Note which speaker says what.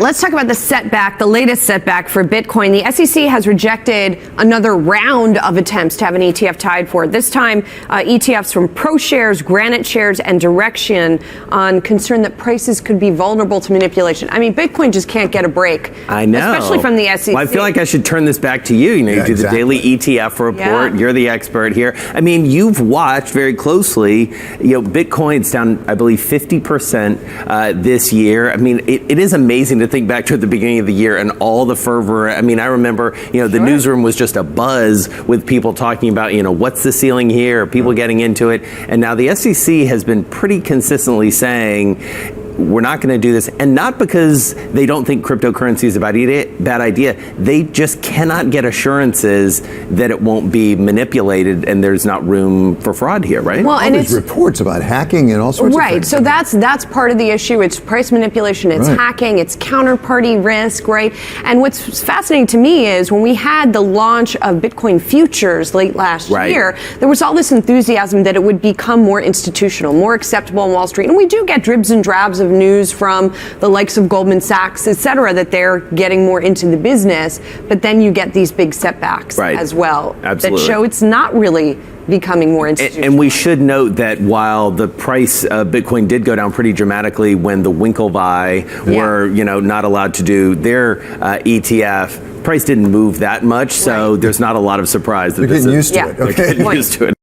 Speaker 1: let's talk about the setback, the latest setback for Bitcoin. The SEC has rejected another round of attempts to have an ETF tied for it. This time, ETFs from ProShares, Granite Shares, and Direction on concern that prices could be vulnerable to manipulation. I mean, Bitcoin just can't get a break.
Speaker 2: I know.
Speaker 1: Especially from the SEC.
Speaker 2: Well, I feel like I should turn this back to you. You know, you do the daily ETF report. You're the expert here. I mean, you've watched very closely, Bitcoin's down, I believe, 50% this year. I mean, it is amazing to think back to the beginning of the year and all the fervor. I mean, I remember, the newsroom was just a buzz with people talking about, what's the ceiling here, people getting into it. And now the SEC has been pretty consistently saying, we're not going to do this, and not because they don't think cryptocurrency is a bad idea. They just cannot get assurances that it won't be manipulated and there's not room for fraud here, right?
Speaker 3: Well, and there's reports about hacking and all sorts of things.
Speaker 1: Right, so that's part of the issue. It's price manipulation, it's hacking, it's counterparty risk, right? And what's fascinating to me is when we had the launch of Bitcoin futures late last year, there was all this enthusiasm that it would become more institutional, more acceptable on Wall Street. And we do get dribs and drabs of news from the likes of Goldman Sachs, et cetera, that they're getting more into the business, but then you get these big setbacks as well that show it's not really becoming more institutional.
Speaker 2: And we should note that while the price of Bitcoin did go down pretty dramatically when the Winklevi were, not allowed to do their ETF, price didn't move that much, so there's not a lot of surprise.
Speaker 3: They're getting used to it.
Speaker 2: They're getting used to it.